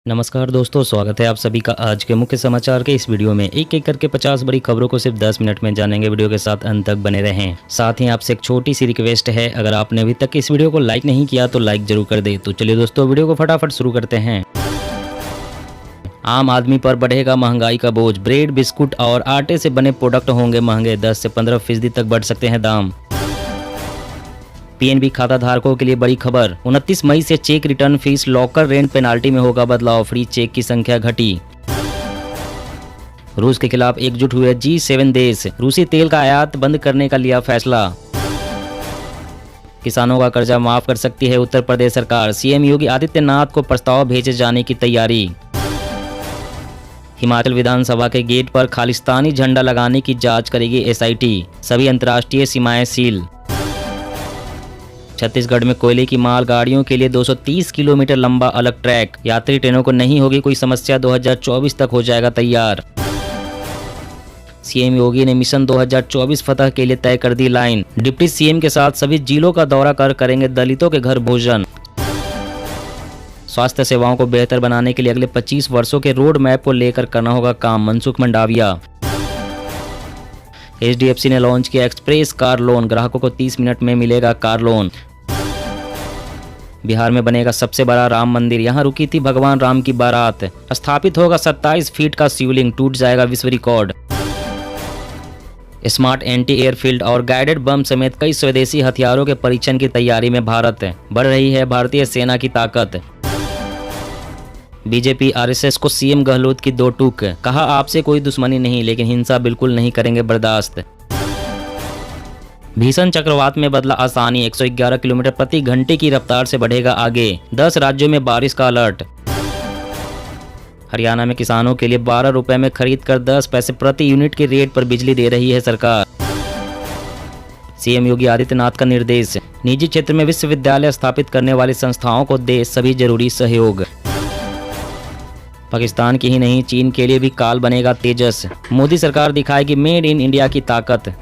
नमस्कार दोस्तों, स्वागत है आप सभी का आज के मुख्य समाचार के इस वीडियो में। एक एक करके 50 बड़ी खबरों को सिर्फ 10 मिनट में जानेंगे। वीडियो के साथ अंत तक बने रहें। साथ ही आपसे एक छोटी सी रिक्वेस्ट है, अगर आपने अभी तक इस वीडियो को लाइक नहीं किया तो लाइक जरूर कर दे। तो चलिए दोस्तों, वीडियो को फटाफट शुरू करते हैं। आम आदमी पर बढ़ेगा महंगाई का बोझ। ब्रेड, बिस्कुट और आटे से बने प्रोडक्ट होंगे महंगे। 10 से 15% तक बढ़ सकते हैं दाम। पीएनबी खाता धारकों के लिए बड़ी खबर। 29 मई से check return fees, locker rent penalty में होगा बदलाव। फ्री चेक की संख्या घटी। रूस के खिलाफ एकजुट हुए G7 देश। रूसी तेल का आयात बंद करने का लिया फैसला। किसानों का कर्जा माफ कर सकती है उत्तर प्रदेश सरकार। सीएम योगी आदित्यनाथ को प्रस्ताव भेजे जाने की तैयारी। हिमाचल विधानसभा के गेट पर खालिस्तानी झंडा लगाने की जांच करेगी SIT। सभी अंतर्राष्ट्रीय सीमाएं सील। छत्तीसगढ़ में कोयले की मालगाड़ियों के लिए 230 किलोमीटर लंबा अलग ट्रैक। यात्री ट्रेनों को नहीं होगी कोई समस्या। 2024 तक हो जाएगा तैयार। सीएम योगी ने मिशन 2024 फतह के लिए तय कर दी लाइन। डिप्टी सीएम के साथ सभी जिलों का दौरा कर करेंगे दलितों के घर भोजन। स्वास्थ्य सेवाओं को बेहतर बनाने के लिए अगले 25 वर्षों के रोड मैप को लेकर करना होगा काम। मनसुख मंडाविया। HDFC ने लॉन्च किया एक्सप्रेस कार लोन। ग्राहकों को 30 मिनट में मिलेगा कार लोन। बिहार में बनेगा सबसे बड़ा राम मंदिर। यहां रुकी थी भगवान राम की बारात। स्थापित होगा 27 फीट का शिवलिंग। टूट जाएगा विश्व रिकॉर्ड। स्मार्ट एंटी एयरफील्ड और गाइडेड बम समेत कई स्वदेशी हथियारों के परीक्षण की तैयारी में भारत। बढ़ रही है भारतीय सेना की ताकत। बीजेपी RSS को सीएम गहलोत की दो टूक। कहा आपसे कोई दुश्मनी नहीं, लेकिन हिंसा बिल्कुल नहीं करेंगे बर्दाश्त। भीषण चक्रवात में बदला आसानी। 111 किलोमीटर प्रति घंटे की रफ्तार से बढ़ेगा आगे। 10 राज्यों में बारिश का अलर्ट। हरियाणा में किसानों के लिए 12 रुपए में खरीद कर 10 पैसे प्रति यूनिट के रेट पर बिजली दे रही है सरकार। सीएम योगी आदित्यनाथ का निर्देश। निजी क्षेत्र में विश्वविद्यालय स्थापित करने वाली संस्थाओं को दे सभी जरूरी सहयोग। पाकिस्तान की ही नहीं, चीन के लिए भी काल बनेगा तेजस। मोदी सरकार दिखाएगी मेड इन इंडिया की ताकत।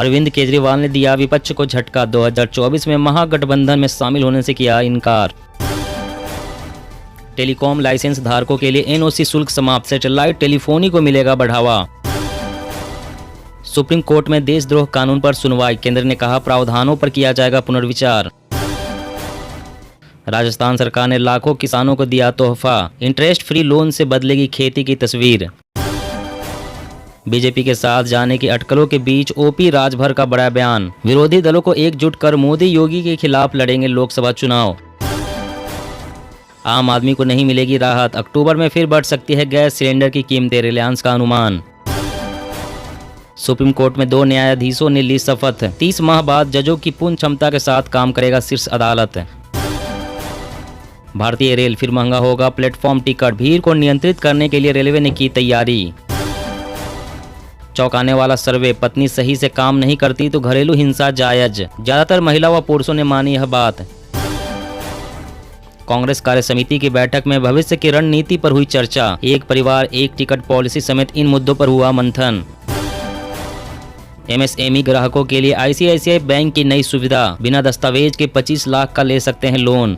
अरविंद केजरीवाल ने दिया विपक्ष को झटका। 2024 में महागठबंधन में शामिल होने से किया इनकार। टेलीकॉम लाइसेंस धारकों के लिए NOC शुल्क समाप्त। सैटेलाइट टेलीफोनी को मिलेगा बढ़ावा। सुप्रीम कोर्ट में देशद्रोह कानून पर सुनवाई। केंद्र ने कहा प्रावधानों पर किया जाएगा पुनर्विचार। राजस्थान सरकार ने लाखों किसानों को दिया तोहफा। इंटरेस्ट फ्री लोन से बदलेगी खेती की तस्वीर। बीजेपी के साथ जाने की अटकलों के बीच OP राजभर का बड़ा बयान। विरोधी दलों को एकजुट कर मोदी योगी के खिलाफ लड़ेंगे लोकसभा चुनाव। आम आदमी को नहीं मिलेगी राहत। अक्टूबर में फिर बढ़ सकती है गैस सिलेंडर की कीमतें। रिलायंस का अनुमान। सुप्रीम कोर्ट में 2 न्यायाधीशों ने ली शपथ। 30 माह बाद जजों की पूर्ण क्षमता के साथ काम करेगा शीर्ष अदालत। भारतीय रेल फिर महंगा होगा प्लेटफॉर्म टिकट। भीड़ को नियंत्रित करने के लिए रेलवे ने की तैयारी। चौंकाने वाला सर्वे। पत्नी सही से काम नहीं करती तो घरेलू हिंसा जायज। ज्यादातर महिला व पुरुषों ने मानी यह बात। कांग्रेस कार्य समिति की बैठक में भविष्य की रणनीति पर हुई चर्चा। एक परिवार एक टिकट पॉलिसी समेत इन मुद्दों पर हुआ मंथन। MSME ग्राहकों के लिए ICICI बैंक की नई सुविधा। बिना दस्तावेज के 25 लाख का ले सकते हैं लोन।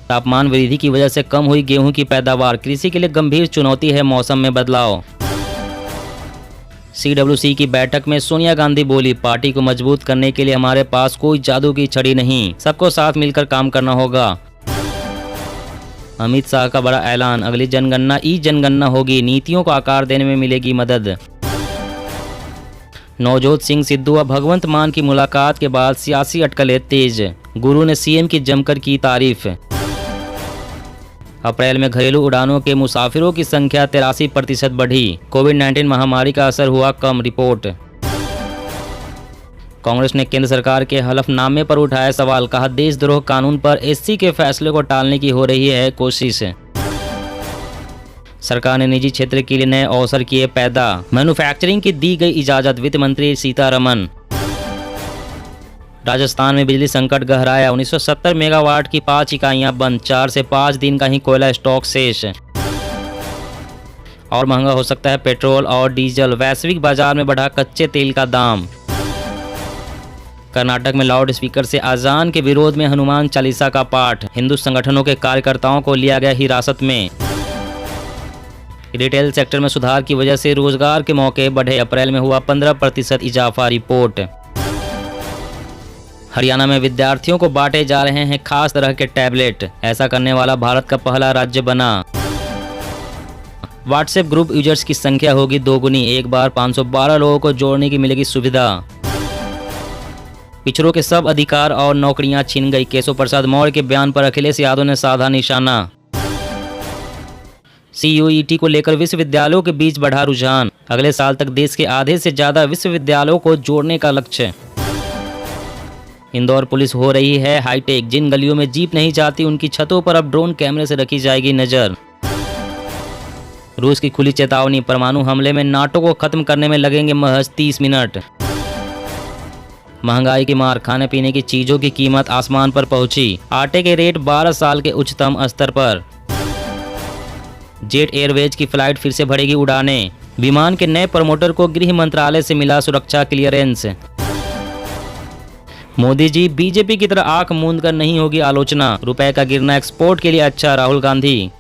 तापमान वृद्धि की वजह से कम हुई गेहूं की पैदावार। कृषि के लिए गंभीर चुनौती है मौसम में बदलाव। CWC की बैठक में सोनिया गांधी बोली, पार्टी को मजबूत करने के लिए हमारे पास कोई जादू की छड़ी नहीं, सबको साथ मिलकर काम करना होगा। अमित शाह का बड़ा ऐलान। अगली जनगणना जनगणना होगी। नीतियों को आकार देने में मिलेगी मदद। नवजोत सिंह सिद्धू व भगवंत मान की मुलाकात के बाद सियासी अटकलें तेज। गुरु ने CM की जमकर की तारीफ। अप्रैल में घरेलू उड़ानों के मुसाफिरों की संख्या 83% बढ़ी। कोविड-19 महामारी का असर हुआ कम। रिपोर्ट। कांग्रेस ने केंद्र सरकार के हलफनामे पर उठाया सवाल। कहा देशद्रोह कानून पर SC के फैसले को टालने की हो रही है कोशिश। सरकार ने निजी क्षेत्र के लिए नए अवसर किए पैदा। मैन्युफैक्चरिंग की दी गई इजाजत। वित्त मंत्री सीतारमण। राजस्थान में बिजली संकट गहराया। 1970 मेगावाट की 5 इकाइयां बंद। 4 से 5 दिन का ही कोयला स्टॉक शेष। और महंगा हो सकता है पेट्रोल और डीजल। वैश्विक बाजार में बढ़ा कच्चे तेल का दाम। कर्नाटक में लाउड स्पीकर से अजान के विरोध में हनुमान चालीसा का पाठ। हिंदू संगठनों के कार्यकर्ताओं को लिया गया हिरासत में। रिटेल सेक्टर में सुधार की वजह से रोजगार के मौके बढ़े। अप्रैल में हुआ 15% इजाफा। रिपोर्ट। हरियाणा में विद्यार्थियों को बांटे जा रहे हैं खास तरह के टैबलेट। ऐसा करने वाला भारत का पहला राज्य बना। व्हाट्सएप ग्रुप यूजर्स की संख्या होगी दोगुनी। एक बार 512 लोगों को जोड़ने की मिलेगी सुविधा। पिछड़ों के सब अधिकार और नौकरियां छीन गई। केशव प्रसाद मौर्य के बयान पर अखिलेश यादव ने साधा निशाना। CUET को लेकर विश्वविद्यालयों के बीच बढ़ा रुझान। अगले साल तक देश के आधे से ज्यादा विश्वविद्यालयों को जोड़ने का लक्ष्य। इंदौर पुलिस हो रही है हाईटेक। जिन गलियों में जीप नहीं जाती उनकी छतों पर अब ड्रोन कैमरे से रखी जाएगी नजर। रूस की खुली चेतावनी। परमाणु हमले में नाटो को खत्म करने में लगेंगे महज 30 मिनट। महंगाई की मार। खाने पीने की चीजों की कीमत आसमान पर पहुंची। आटे के रेट 12 साल के उच्चतम स्तर पर। जेट एयरवेज की फ्लाइट फिर से भरेगी उड़ानें। विमान के नए प्रमोटर को गृह मंत्रालय से मिला सुरक्षा क्लियरेंस। मोदी जी बीजेपी की तरह आंख मूंद कर नहीं होगी आलोचना। रुपए का गिरना एक्सपोर्ट के लिए अच्छा। राहुल गांधी।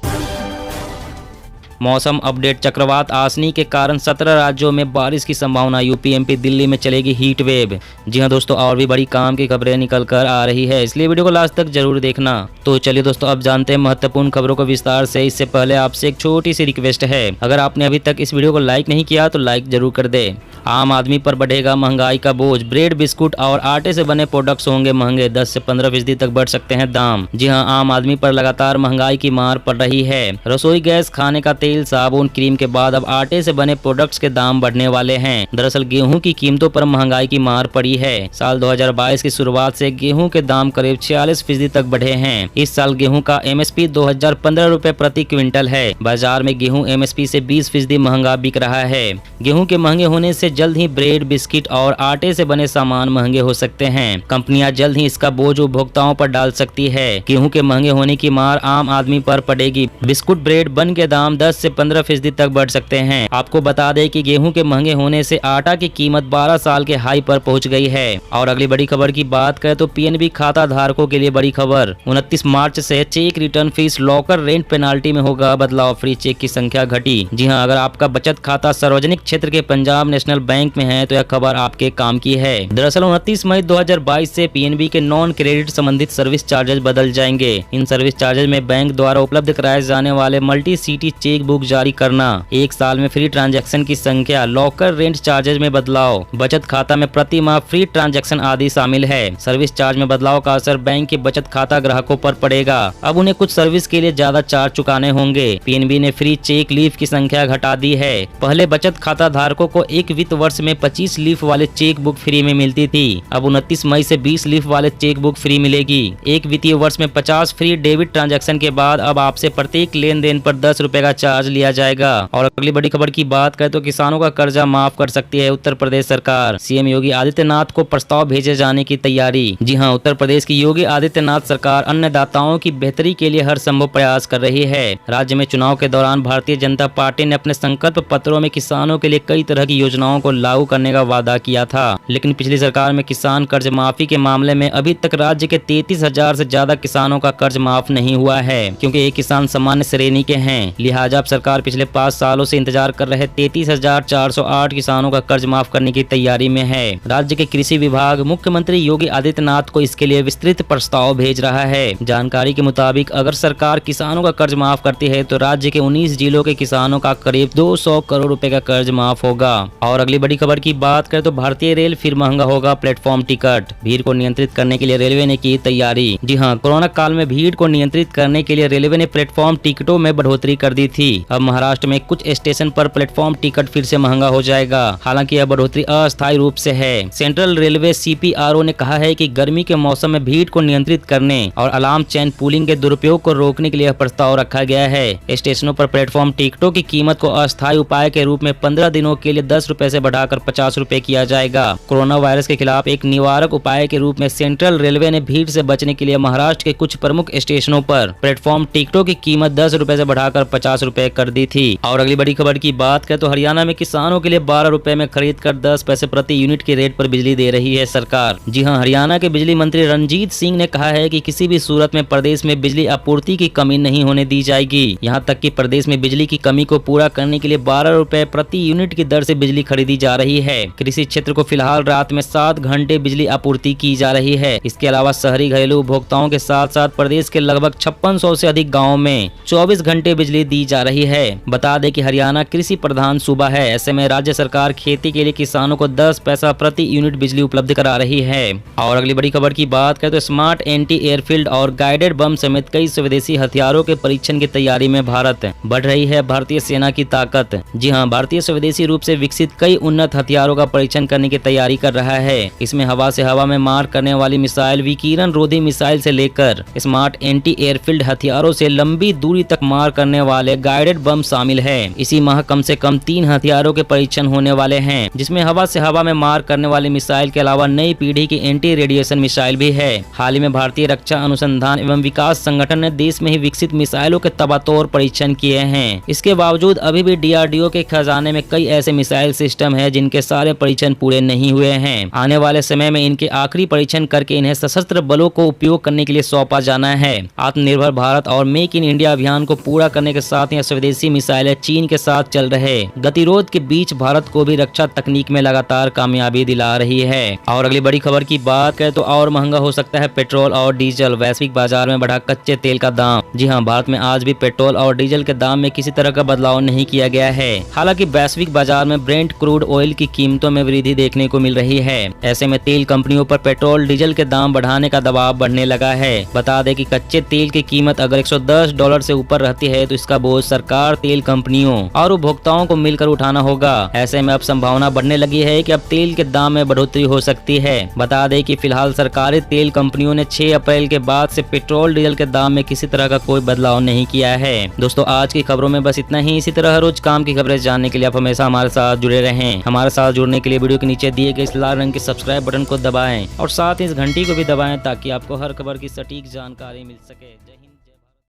मौसम अपडेट। चक्रवात आसनी के कारण 17 राज्यों में बारिश की संभावना। यूपी एमपी दिल्ली में चलेगी हीट वेव। जी हां दोस्तों, और भी बड़ी काम की खबरें निकल कर आ रही है, इसलिए वीडियो को लास्ट तक जरूर देखना। तो चलिए दोस्तों, अब जानते हैं महत्वपूर्ण खबरों को विस्तार से। इससे पहले आपसे एक छोटी सी रिक्वेस्ट है, अगर आपने अभी तक इस वीडियो को लाइक नहीं किया तो लाइक जरूर कर दे। आम आदमी पर बढ़ेगा महंगाई का बोझ। ब्रेड, बिस्कुट और आटे से बने प्रोडक्ट्स होंगे महंगे। 10 से 15% तक बढ़ सकते हैं दाम। जी हाँ, आम आदमी पर लगातार महंगाई की मार पड़ रही है। रसोई गैस, खाने का तेल, साबुन, क्रीम के बाद अब आटे से बने प्रोडक्ट्स के दाम बढ़ने वाले हैं। दरअसल गेहूं की कीमतों पर महंगाई की मार पड़ी है। साल 2022 की शुरुआत से गेहूं के दाम करीब 46% तक बढ़े हैं। इस साल गेहूं का MSP 2015 रुपए प्रति क्विंटल है। बाजार में गेहूं MSP से 20% महंगा बिक रहा है। गेहूं के महंगे होने से जल्द ही ब्रेड, बिस्किट और आटे से बने सामान महंगे हो सकते हैं। कंपनियां जल्द ही इसका बोझ उपभोक्ताओं पर डाल सकती है। गेहूं के महंगे होने की मार आम आदमी पर पड़ेगी। बिस्कुट, ब्रेड, बन के दाम 10 से 15% तक बढ़ सकते हैं। आपको बता दें कि गेहूं के महंगे होने से आटा की कीमत 12 साल के हाई पर पहुंच गई है। और अगली बड़ी खबर की बात करें तो PNB खाता धारकों के लिए बड़ी खबर। 29 मार्च से check return fees, locker rent penalty में होगा बदलाव। फ्री चेक की संख्या घटी। जी हां, अगर आपका बचत खाता सार्वजनिक क्षेत्र के पंजाब नेशनल बैंक में है तो यह खबर आपके काम की है। दरअसल 29 मई 2022 से PNB के नॉन क्रेडिट संबंधित सर्विस चार्जेस बदल जाएंगे। इन सर्विस चार्जेस में बैंक द्वारा उपलब्ध कराए जाने वाले मल्टी सिटी चेक बुक जारी करना, एक साल में फ्री ट्रांजैक्शन की संख्या, लॉकर रेंट चार्जेस में बदलाव, बचत खाता में प्रति माह फ्री ट्रांजैक्शन आदि शामिल है। सर्विस चार्ज में बदलाव का असर बैंक के बचत खाता ग्राहकों पर पड़ेगा। अब उन्हें कुछ सर्विस के लिए ज्यादा चार्ज चुकाने होंगे। PNB ने फ्री चेक लीफ की संख्या घटा दी है। पहले बचत खाता धारकों को एक वित्त वर्ष में 25 लीफ वाले चेक बुक फ्री में मिलती थी। अब 29 मई से 20 लीफ वाले चेक बुक फ्री मिलेगी। एक वित्तीय वर्ष में 50 फ्री डेबिट ट्रांजैक्शन के बाद अब आपसे प्रत्येक लेन देन पर 10 रुपए का चार्ज लिया जाएगा। और अगली बड़ी खबर की बात करें तो किसानों का कर्जा माफ कर सकती है उत्तर प्रदेश सरकार। CM योगी आदित्यनाथ को प्रस्ताव भेजे जाने की तैयारी। जी हां, उत्तर प्रदेश की योगी आदित्यनाथ सरकार अन्नदाताओं की बेहतरी के लिए हर संभव प्रयास कर रही है। राज्य में चुनाव के दौरान भारतीय जनता पार्टी ने अपने संकल्प पत्रों में किसानों के लिए कई तरह की योजनाओं को लागू करने का वादा किया था, लेकिन पिछली सरकार में किसान कर्ज माफी के मामले में अभी तक राज्य के 33,000 से ज्यादा किसानों का कर्ज माफ नहीं हुआ है, क्योंकि ये किसान सामान्य श्रेणी के हैं। लिहाजा अब सरकार पिछले 5 सालों से इंतजार कर रहे 33,408 किसानों का कर्ज माफ करने की तैयारी में है। राज्य के कृषि विभाग मुख्यमंत्री योगी आदित्यनाथ को इसके लिए विस्तृत प्रस्ताव भेज रहा है। जानकारी के मुताबिक अगर सरकार किसानों का कर्ज माफ करती है तो राज्य के 19 जिलों के किसानों का करीब 200 करोड़ रुपए का कर्ज माफ होगा। और अगली बड़ी खबर की बात करें तो भारतीय रेल फिर महंगा होगा प्लेटफॉर्म टिकट। भीड़ को नियंत्रित करने के लिए रेलवे ने की तैयारी। जी हाँ, कोरोना काल में भीड़ को नियंत्रित करने के लिए रेलवे ने प्लेटफॉर्म टिकटों में बढ़ोतरी कर दी थी। अब महाराष्ट्र में कुछ स्टेशन पर प्लेटफॉर्म टिकट फिर से महंगा हो जाएगा। हालांकि यह बढ़ोतरी अस्थायी रूप से है। सेंट्रल रेलवे CPRO ने कहा है कि गर्मी के मौसम में भीड़ को नियंत्रित करने और अलार्म चेन पूलिंग के दुरुपयोग को रोकने के लिए प्रस्ताव रखा गया है। स्टेशनों पर प्लेटफॉर्म टिकटों की कीमत को अस्थायी उपाय के रूप में 15 दिनों के लिए 10 रुपए से बढ़ाकर 50 रुपए किया जाएगा। कोरोना वायरस के खिलाफ एक निवारक उपाय के रूप में सेंट्रल रेलवे ने भीड़ से बचने के लिए महाराष्ट्र के कुछ प्रमुख स्टेशनों पर प्लेटफॉर्म टिकटों की कीमत 10 रुपए से बढ़ाकर 50 रुपए तय कर दी थी। और अगली बड़ी खबर की बात करें तो हरियाणा में किसानों के लिए 12 रुपए में खरीद कर 10 पैसे प्रति यूनिट के रेट पर बिजली दे रही है सरकार। जी हां, हरियाणा के बिजली मंत्री रणजीत सिंह ने कहा है कि किसी भी सूरत में प्रदेश में बिजली आपूर्ति की कमी नहीं होने दी जाएगी। यहां तक कि प्रदेश में बिजली की कमी को पूरा करने के लिए 12 रुपए प्रति यूनिट की दर से बिजली खरीदी जा रही है। कृषि क्षेत्र को फिलहाल रात में 7 घंटे बिजली आपूर्ति की जा रही है। इसके अलावा शहरी घरेलू उपभोक्ताओं के साथ साथ प्रदेश के लगभग 5600 से अधिक गाँव में 24 घंटे बिजली दी जा रही है। बता दें कि हरियाणा कृषि प्रधान सूबा है। ऐसे में राज्य सरकार खेती के लिए किसानों को 10 पैसा प्रति यूनिट बिजली उपलब्ध करा रही है। और अगली बड़ी खबर की बात करें तो स्मार्ट एंटी एयरफील्ड और गाइडेड बम समेत कई स्वदेशी हथियारों के परीक्षण की तैयारी में भारत बढ़ रही है भारतीय सेना की ताकत। जी हां, भारतीय स्वदेशी रूप से विकसित कई उन्नत हथियारों का परीक्षण करने की तैयारी कर रहा है। इसमें हवा से हवा में मार करने वाली मिसाइल, विकिरण रोधी मिसाइल से लेकर स्मार्ट एंटी एयरफील्ड हथियारों से लंबी दूरी तक मार करने वाले गाइडेड बम शामिल है। इसी माह कम से कम 3 हथियारों के परीक्षण होने वाले हैं, जिसमें हवा से हवा में मार करने वाली मिसाइल के अलावा नई पीढ़ी की एंटी रेडिएशन मिसाइल भी है। हाल ही में भारतीय रक्षा अनुसंधान एवं विकास संगठन ने देश में ही विकसित मिसाइलों के तबातोड़ परीक्षण किए हैं। इसके बावजूद अभी भी DRDO के खजाने में कई ऐसे मिसाइल सिस्टम है जिनके सारे परीक्षण पूरे नहीं हुए हैं। आने वाले समय में इनके आखिरी परीक्षण करके इन्हें सशस्त्र बलों को उपयोग करने के लिए सौंपा जाना है। आत्मनिर्भर भारत और मेक इन इंडिया अभियान को पूरा करने के साथ ही स्वदेशी मिसाइलें चीन के साथ चल रहे गतिरोध के बीच भारत को भी रक्षा तकनीक में लगातार कामयाबी दिला रही है। और अगली बड़ी खबर की बात करें तो और महंगा हो सकता है पेट्रोल और डीजल, वैश्विक बाजार में बढ़ा कच्चे तेल का दाम। जी हां, भारत में आज भी पेट्रोल और डीजल के दाम में किसी तरह का बदलाव नहीं किया गया है। हालांकि वैश्विक बाजार में ब्रेंट क्रूड ऑयल की कीमतों में वृद्धि देखने को मिल रही है। ऐसे में तेल कंपनियों पर पेट्रोल डीजल के दाम बढ़ाने का दबाव बढ़ने लगा है। बता दें कि कच्चे तेल की कीमत अगर $110 से ऊपर रहती है तो इसका बोझ सरकार, तेल कंपनियों और उपभोक्ताओं को मिलकर उठाना होगा। ऐसे में अब संभावना बढ़ने लगी है कि अब तेल के दाम में बढ़ोतरी हो सकती है। बता दें कि फिलहाल सरकारी तेल कंपनियों ने 6 अप्रैल के बाद से पेट्रोल डीजल के दाम में किसी तरह का कोई बदलाव नहीं किया है। दोस्तों, आज की खबरों में बस इतना ही। इसी तरह रोज काम की खबरें जानने के लिए आप हमेशा हमारे साथ जुड़े रहें। हमारे साथ जुड़ने के लिए वीडियो के नीचे दिए गए इस लाल रंग के सब्सक्राइब बटन को दबाएं और साथ ही इस घंटी को भी दबाएं ताकि आपको हर खबर की सटीक जानकारी मिल सके। जय हिंद।